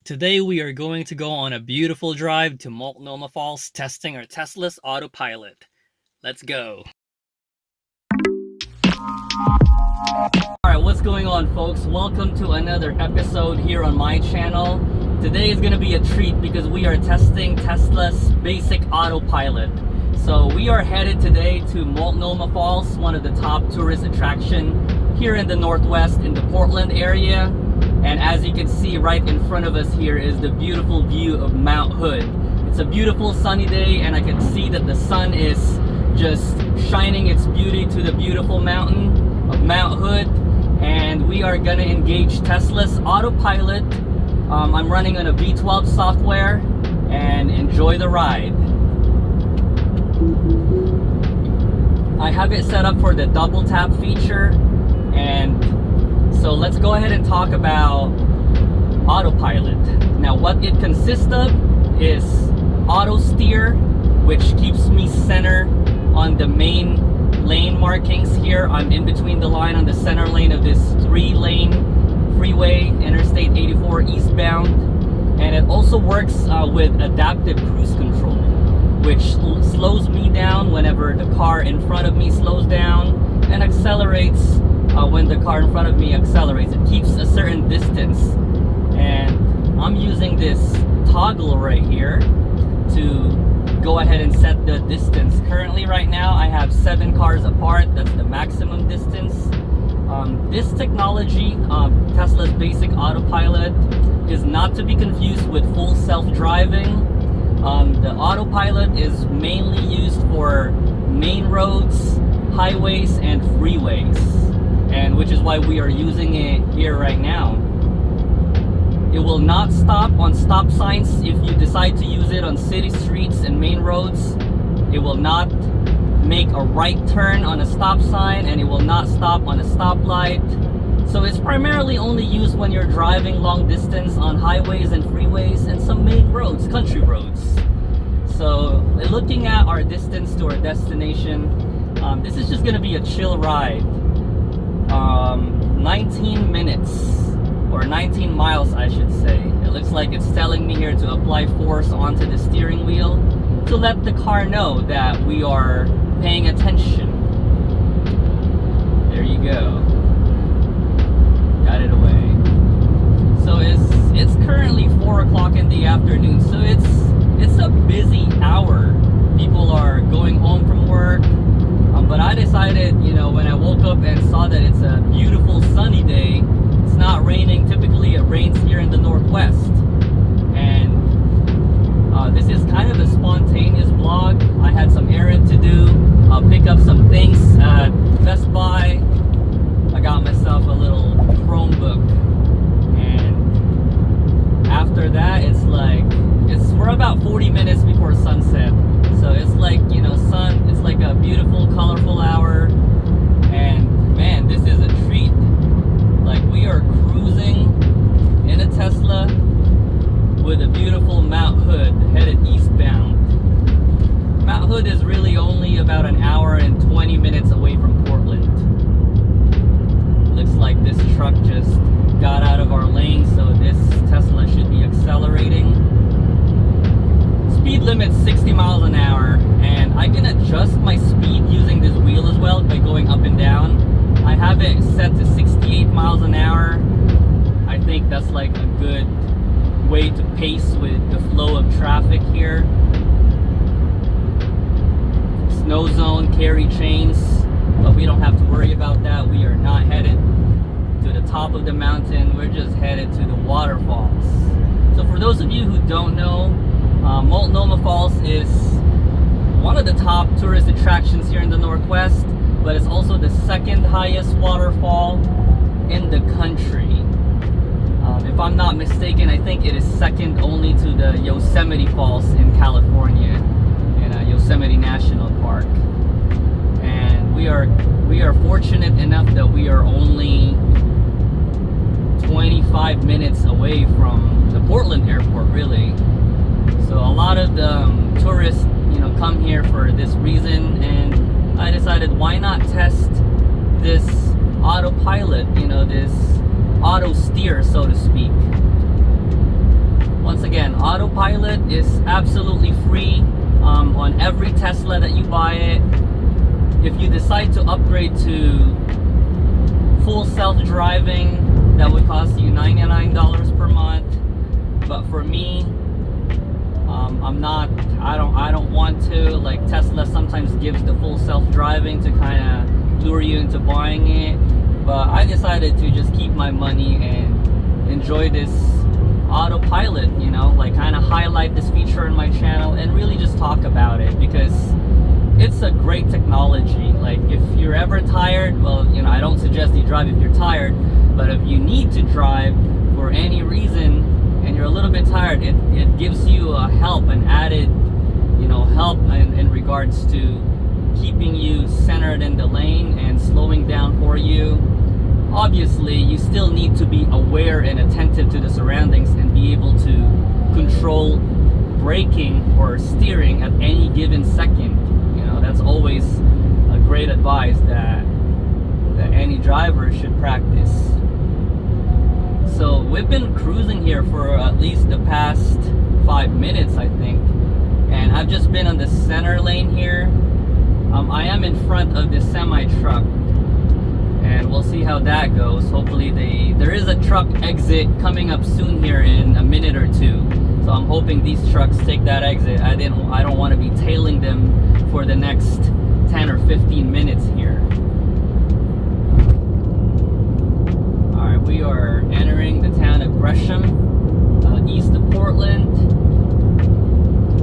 Today we are going to go on a beautiful drive to Multnomah Falls testing our Tesla's Autopilot. Let's go. Alright, what's going on, folks? Welcome to another episode here on my channel. Today is going to be a treat because we are testing Tesla's basic Autopilot. So we are headed today to Multnomah Falls, one of the top tourist attractions here in the Northwest in the Portland area. And as you can see right in front of us here is the beautiful view of Mount Hood. It's a beautiful sunny day and I can see that the sun is just shining its beauty to the beautiful mountain of Mount Hood. And we are gonna engage Tesla's Autopilot. I'm running on a V12 software and enjoy the ride. I have it set up for the double tap feature, and so let's go ahead and talk about Autopilot. Now what it consists of is auto steer, which keeps me center on the main lane markings here. I'm in between the line on the center lane of this 3-lane freeway, Interstate 84 eastbound. And it also works with adaptive cruise control, which slows me down whenever the car in front of me slows down and accelerates when the car in front of me accelerates. It keeps a certain distance, and I'm using this toggle right here to go ahead and set the distance. Currently right now I have 7 cars apart. That's the maximum distance. This technology, Tesla's basic Autopilot, is not to be confused with full self-driving. The Autopilot is mainly used for main roads, highways, and freeways, and which is why we are using it here right now. It will not stop on stop signs if you decide to use it on city streets and main roads. It will not make a right turn on a stop sign, and it will not stop on a stoplight. So it's primarily only used when you're driving long distance on highways and freeways and some main roads, country roads. So looking at our distance to our destination, this is just gonna be a chill ride. 19 minutes, or 19 miles I should say. It looks like it's telling me here to apply force onto the steering wheel to let the car know that we are paying attention. There you go. Got it away. So it's currently 4 o'clock in the afternoon, so it's a busy hour. People are going home from work. But I decided, when I woke up and saw that it's a beautiful sunny day, it's not raining. Typically it rains here in the Northwest. And this is kind of a spontaneous vlog. I had some errand to do. I'll pick up some things at Best Buy. I got myself a little Chromebook. And after that, we're about 40 minutes before sunset. So it's like, it's like a beautiful, colorful hour. And man, this is a treat. Like, we are cruising in a Tesla with a beautiful Mount Hood headed eastbound. Mount Hood is really only about an hour and 20 minutes away from Portland. Looks like this truck just got out of our lane, so this Tesla should be accelerating. Speed limit's 60 miles an hour, and I can adjust my speed using this wheel as well by going up and down. I have it set to 68 miles an hour. I think that's like a good way to pace with the flow of traffic here. Snow zone, carry chains, but we don't have to worry about that. We are not headed to the top of the mountain. We're just headed to the waterfalls. So for those of you who don't know, Multnomah Falls is one of the top tourist attractions here in the Northwest, but it's also the second highest waterfall in the country. If I'm not mistaken, I think it is second only to the Yosemite Falls in California, in Yosemite National Park. And we are fortunate enough that we are only 25 minutes away from the Portland airport, really. So a lot of the tourists, come here for this reason, and I decided, why not test this Autopilot, this auto steer, so to speak. again, Autopilot is absolutely free on every Tesla that you buy it. If you decide to upgrade to full self-driving, that would cost you $99 per month. But for me, I don't want to. Like, Tesla sometimes gives the full self-driving to kind of lure you into buying it. But I decided to just keep my money and enjoy this Autopilot, you know, like kind of highlight this feature in my channel and really just talk about it, because it's a great technology. Like, if you're ever tired, well, you know, I don't suggest you drive if you're tired, but if you need to drive for any reason and you're a little bit tired, it gives you a an added, you know, help in regards to keeping you centered in the lane and slowing down for you. Obviously, you still need to be aware and attentive to the surroundings and be able to control braking or steering at any given second. You know, that's always a great advice that any driver should practice. So we've been cruising here for at least the past 5 minutes, I think, and I've just been on the center lane here. I am in front of the semi truck, and we'll see how that goes. Hopefully there is a truck exit coming up soon here in a minute or two, so I'm hoping these trucks take that exit. I don't want to be tailing them for the next 10 or 15 minutes here. Alright, we are entering the town of Gresham, east of Portland.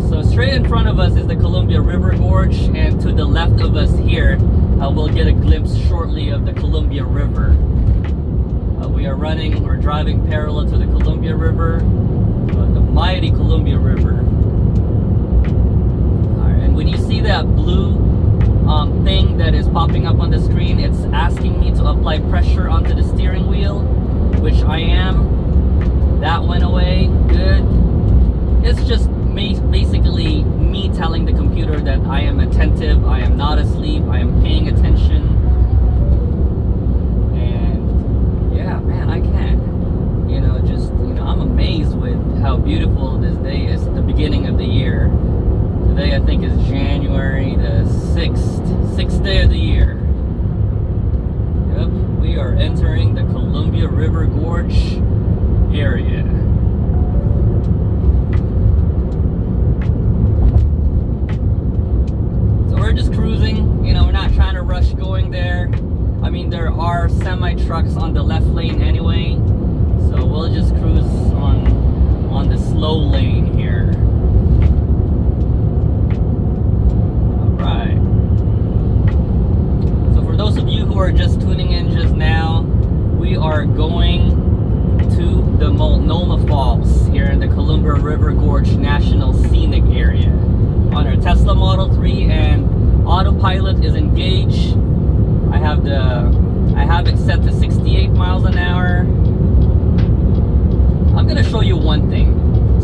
So straight in front of us is the Columbia River Gorge, and to the left of us here, we'll get a glimpse shortly of the Columbia River. We are running or driving parallel to the Columbia River, the mighty Columbia River. Alright, and when you see that blue thing that is popping up on the screen, it's asking me to apply pressure onto the steering wheel, which I am. That went away, good. It's just basically me telling the computer that I am attentive, I am not asleep, I am paying attention. And yeah, man, I can't, you know, I'm amazed with how beautiful this day is, the beginning of the year. Today I think is January the 6th day of the year. Yep, we are entering the Columbia River Gorge area. We're just cruising, you know, we're not trying to rush going there. I mean, there are semi trucks on the left lane anyway, so we'll just cruise on the slow lane here. Alright. So for those of you who are just tuning in just now, we are going to the Multnomah Falls here in the Columbia River Gorge National Scenic Area on our Tesla Model 3, and Autopilot is engaged. I have it set to 68 miles an hour. I'm gonna show you one thing.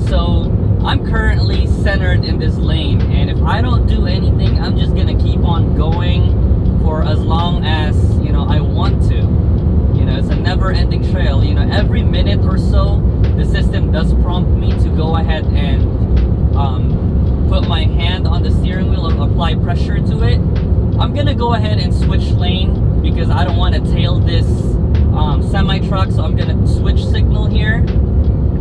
So I'm currently centered in this lane, and if I don't do anything, I'm just gonna keep on going for as long as, you know, I want to. You know, it's a never-ending trail. You know, every minute or so, the system does prompt me to go ahead and put my hand on the steering wheel and apply pressure to it. I'm gonna go ahead and switch lane because I don't want to tail this semi truck, so I'm gonna switch signal here,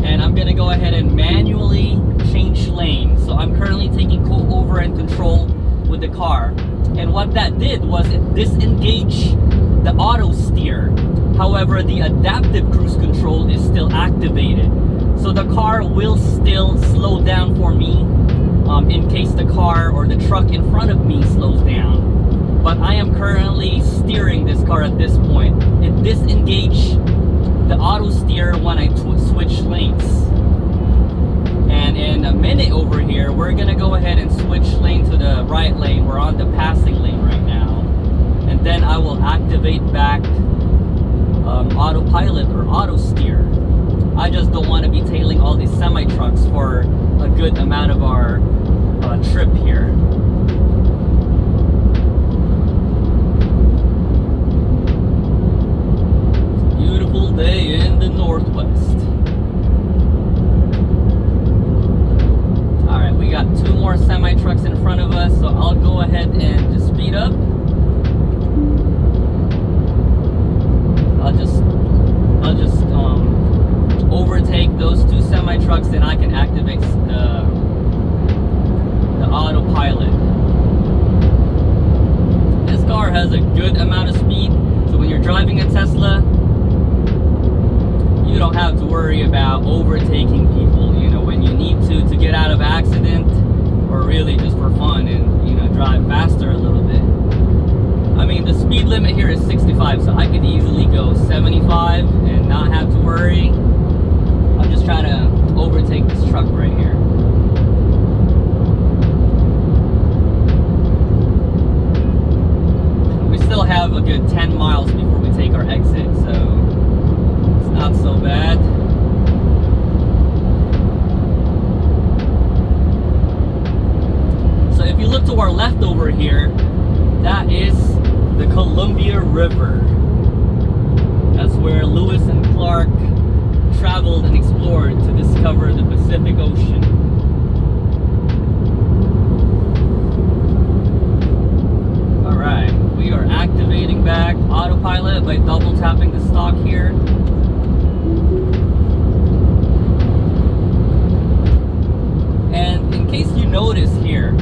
and I'm gonna go ahead and manually change lane. So I'm currently taking over and control with the car, and what that did was it disengaged the auto steer. However, the adaptive cruise control is still activated, so the car will still slow down for me in case the car or the truck in front of me slows down. But I am currently steering this car at this point. It disengaged the auto steer when I switch lanes. And in a minute over here, we're gonna go ahead and switch lane to the right lane. We're on the passing lane right now. And then I will activate back Autopilot or auto steer. I just don't want to be tailing all these semi trucks for a good amount of our trip here. Beautiful day in the Northwest. more semi trucks in front of us, so I'll go ahead and just speed up. I'll just overtake those two semi trucks, then I can activate the autopilot. This car has a good amount of speed, so when you're driving a Tesla, you don't have to worry about overtaking people, you know, when you need to get out of accident, or really just for fun and, you know, drive faster a little bit. I mean, the speed limit here is 65, so I could easily go 75 and not have to worry. I'm just trying to overtake this truck right here. We still have a good 10 miles before we take our exit, so it's not so bad. So if you look to our left over here, that is the Columbia River. That's where Lewis and Clark traveled and explored to discover the Pacific Ocean. Alright, we are activating back autopilot by double tapping the stalk here. And in case you notice here,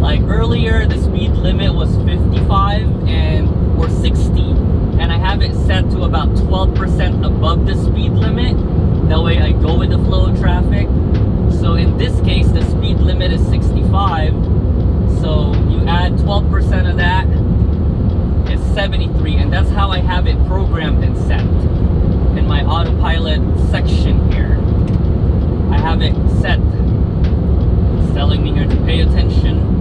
like earlier the speed limit was 55 and or 60, and I have it set to about 12% above the speed limit. That way I go with the flow of traffic. So in this case the speed limit is 65, so you add 12% of that is 73, and that's how I have it programmed and set in my autopilot section here. I have it set. It's telling me here to pay attention.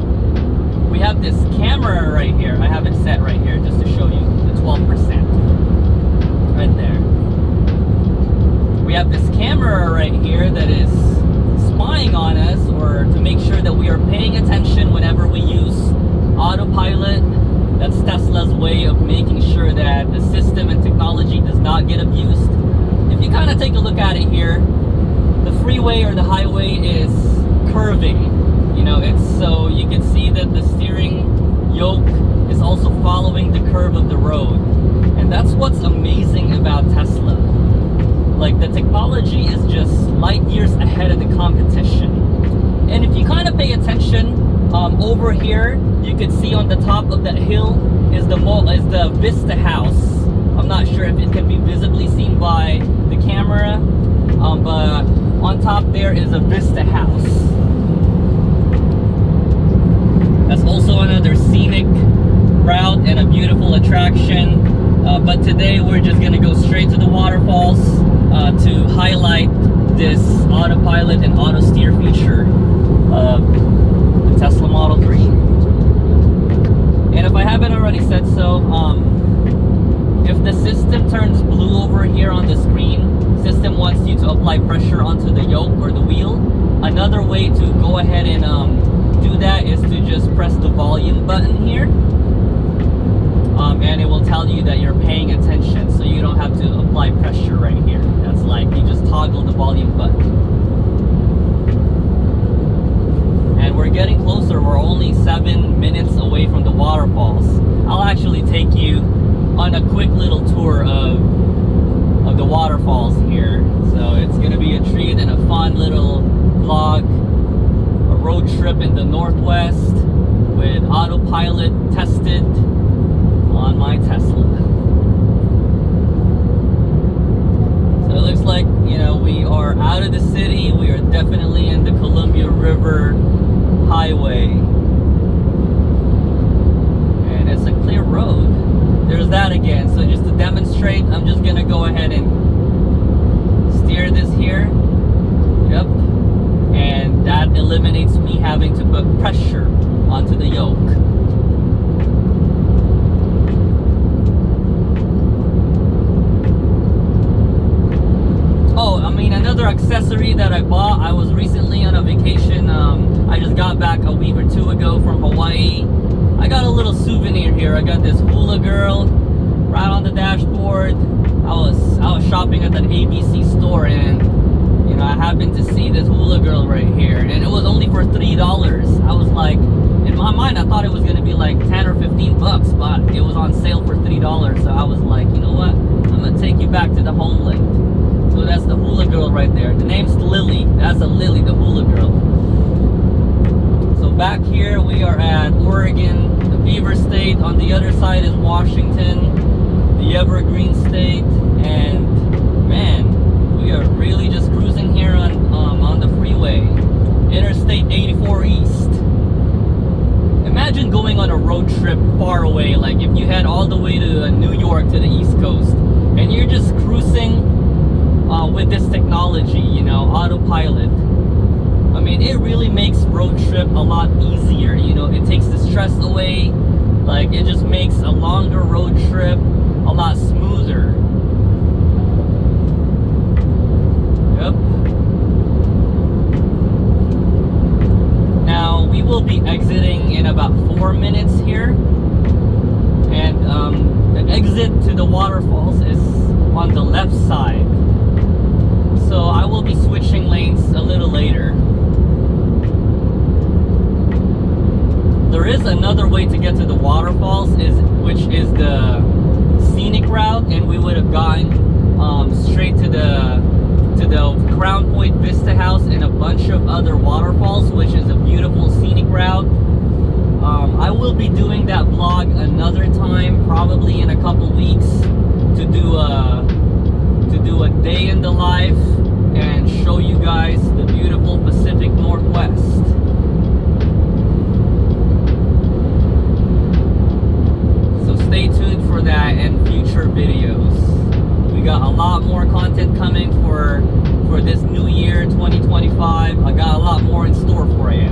We have this camera right here. I have it set right here just to show you the 12%. Right there. We have this camera right here that is spying on us, or to make sure that we are paying attention whenever we use autopilot. That's Tesla's way of making sure that the system and technology does not get abused. If you kind of take a look at it here, the freeway or the highway is curving. You know, it's so you can see that the steering yoke is also following the curve of the road. And that's what's amazing about Tesla. Like, the technology is just light years ahead of the competition. And if you kind of pay attention, over here, you can see on the top of that hill is the Vista House. I'm not sure if it can be visibly seen by the camera, but on top there is a Vista House. That's also another scenic route and a beautiful attraction. But today we're just gonna go straight to the waterfalls to highlight this autopilot and auto steer feature of the Tesla Model 3. And if I haven't already said so, if the system turns blue over here on the screen, system wants you to apply pressure onto the yoke or the wheel. Another way to go ahead and do that is to just press the volume button here, and it will tell you that you're paying attention, so you don't have to apply pressure right here. That's like you just toggle the volume button. And we're getting closer. We're only 7 minutes away from the waterfalls. I'll actually take you on a quick little tour of the waterfalls here. So it's gonna be a treat and a fun little vlog, a road trip in the Northwest with autopilot tested on my Tesla. So it looks like, you know, we are out of the city. We are definitely in the Columbia River Highway, and it's a clear road. There's that again. So just to demonstrate, I'm just gonna go ahead and steer this here. Yep. And that eliminates me having to put pressure onto the yoke. Oh, I mean, another accessory that I bought, I was recently on a vacation. I just got back a week or two ago from Hawaii. I got a little souvenir here. I got this hula girl right on the dashboard. I was shopping at an ABC store, and you know, I happened to see this hula girl right here, and it was only for $3. I was like, in my mind, I thought it was gonna be like 10 or 15 bucks, but it was on sale for $3. So I was like, you know what? I'm gonna take you back to the homeland. So that's the hula girl right there. The name's Lily. That's a Lily, the hula girl. So back here we are at Oregon, the Beaver State. On the other side is Washington, the Evergreen State, and man, we are really just cruising here on the freeway, Interstate 84 East. Imagine going on a road trip far away, like if you head all the way to New York to the East Coast, and you're just cruising with this technology, you know, Autopilot. I mean, it really makes road trip a lot easier. You know, it takes the stress away. Like, it just makes a longer road trip a lot smoother. Yep. Now we will be exiting in about 4 minutes here, and the exit to the waterfalls is on the left side. So I will be switching lanes a little later. There is another way to get to the waterfalls, which is the scenic route, and we would have gotten straight to the Crown Point Vista House and a bunch of other waterfalls, which is a beautiful scenic route. I will be doing that vlog another time, probably in a couple weeks, to do a day in the life and show you guys the beautiful Pacific Northwest. So stay tuned for that and future videos. We got a lot more content coming for this new year 2025. I got a lot more in store for you.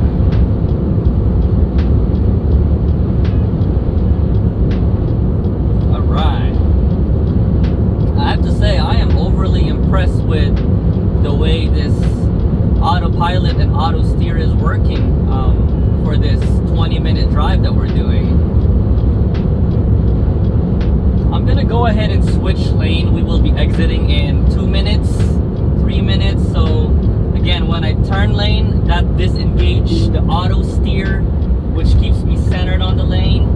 Alright. I have to say, I am overly impressed with the way this autopilot and auto steer is working for this 20-minute drive that we're doing. I'm gonna go ahead and switch lane. We will be exiting in 2 minutes, 3 minutes. So again, when I turn lane, that disengage the auto steer, which keeps me centered on the lane,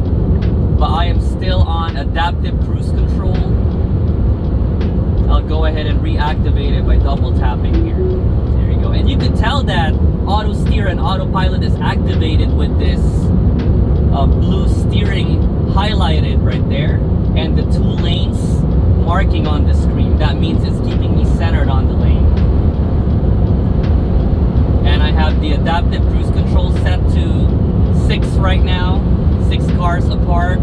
but I am still on adaptive cruise control. I'll go ahead and reactivate it by double tapping here. There you go. And you can tell that auto steer and autopilot is activated with this blue steering highlighted right there, and the 2 lanes marking on the screen. That means it's keeping me centered on the lane. And I have the adaptive cruise control set to 6 right now, 6 cars apart.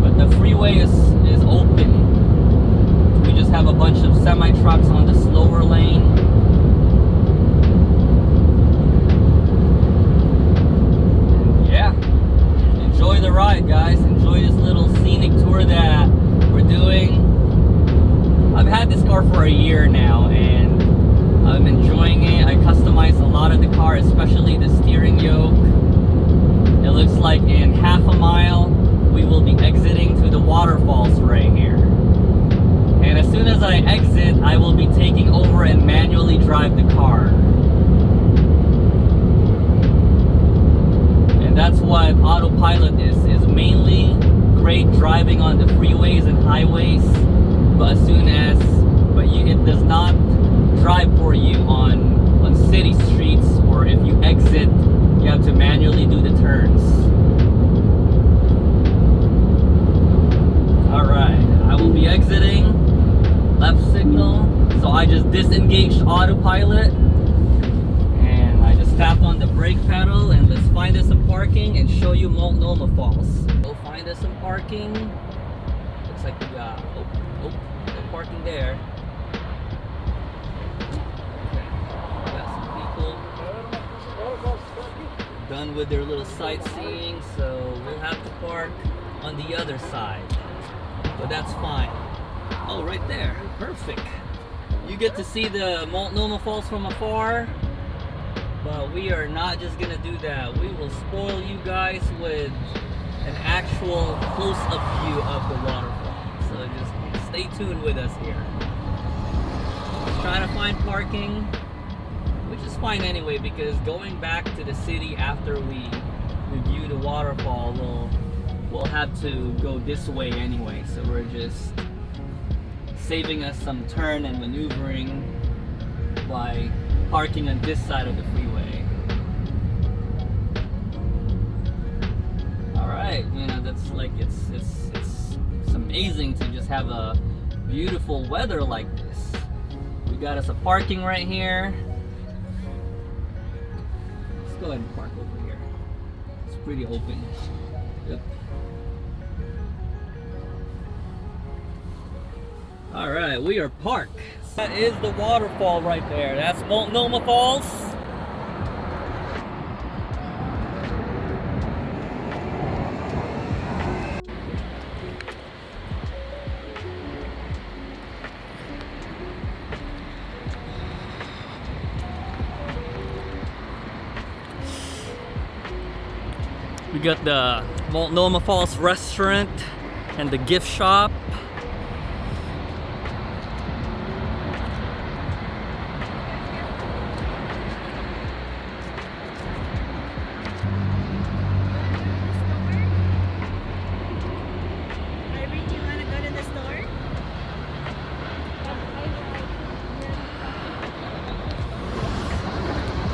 But the freeway is open. We just have a bunch of semi-trucks on the slower lane. Yeah. Enjoy the ride, guys. Enjoy this little scenic tour that we're doing. I've had this car for a year now, and I'm enjoying it. I customized a lot of the car, especially the steering yoke. It looks like in half a mile, we will be exiting to the waterfalls right here. And as soon as I exit, I will be taking over and manually drive the car. That's what autopilot is mainly great driving on the freeways and highways, but it does not drive for you on city streets, or if you exit, you have to manually do the turns. Alright, I will be exiting, left signal, so I just disengaged autopilot. Tap on the brake pedal, and let's find us some parking and show you Multnomah Falls. Go find us some parking. Looks like we got no parking there. Okay, got some people done with their little sightseeing, so we'll have to park on the other side, but that's fine. Oh, right there, perfect. You get to see the Multnomah Falls from afar. But we are not just gonna do that. We will spoil you guys with an actual close-up view of the waterfall. So just stay tuned with us here. Trying to find parking. fine anyway, because going back to the city after we view the waterfall, we'll have to go this way anyway. So we're just saving us some turn and maneuvering by parking on this side of the freeway. All right, you know, that's like it's amazing to just have a beautiful weather like this. We got us a parking right here. Let's go ahead and park over here. It's pretty open. Yep. All right, we are parked. That is the waterfall right there. That's Multnomah Falls. We got the Multnomah Falls restaurant and the gift shop.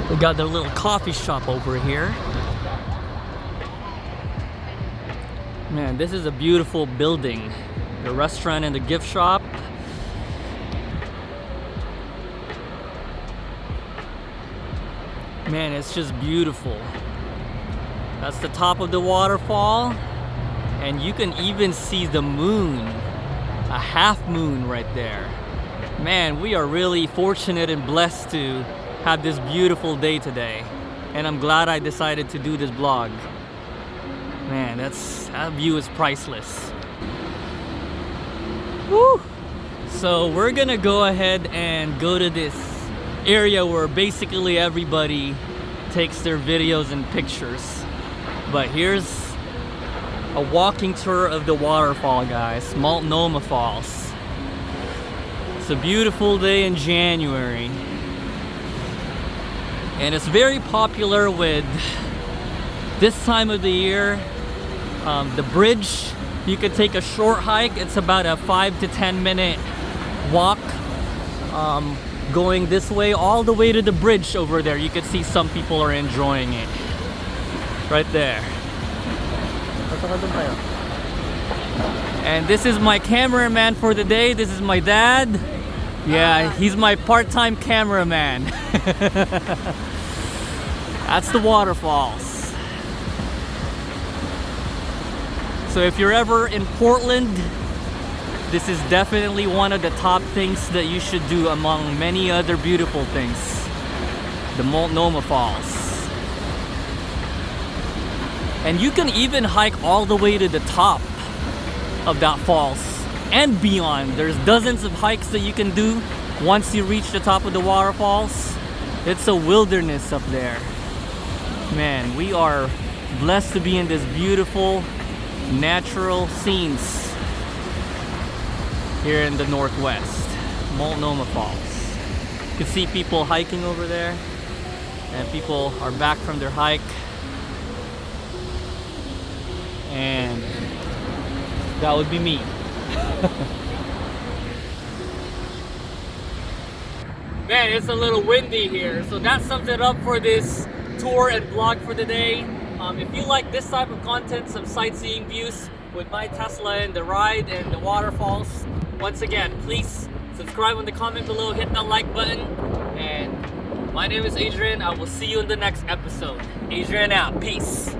We got the little coffee shop over here. Man, this is a beautiful building. The restaurant and the gift shop. Man, it's just beautiful. That's the top of the waterfall. And you can even see the moon. A half moon right there. Man, we are really fortunate and blessed to have this beautiful day today. And I'm glad I decided to do this vlog. Man, that view is priceless. Woo! So we're gonna go ahead and go to this area where basically everybody takes their videos and pictures. But here's a walking tour of the waterfall, guys. Multnomah Falls. It's a beautiful day in January. And it's very popular with this time of the year. The bridge, you could take a short hike. It's about a 5 to 10 minute walk going this way all the way to the bridge over there. You could see some people are enjoying it right there. And this is my cameraman for the day. This is my dad. Yeah, he's my part-time cameraman. That's the waterfalls. So if you're ever in Portland, this is definitely one of the top things that you should do among many other beautiful things. The Multnomah Falls. And you can even hike all the way to the top of that falls and beyond. There's dozens of hikes that you can do once you reach the top of the waterfalls. It's a wilderness up there. Man, we are blessed to be in this beautiful natural scenes here in the Northwest. Multnomah Falls. You can see people hiking over there, and people are back from their hike, and that would be me. Man, it's a little windy here, so that sums it up for this tour and vlog for the day. If you like this type of content, some sightseeing views with my Tesla and the ride and the waterfalls, once again, please subscribe in the comment below, hit that like button, and my name is Adrian. I will see you in the next episode. Adrian out. Peace.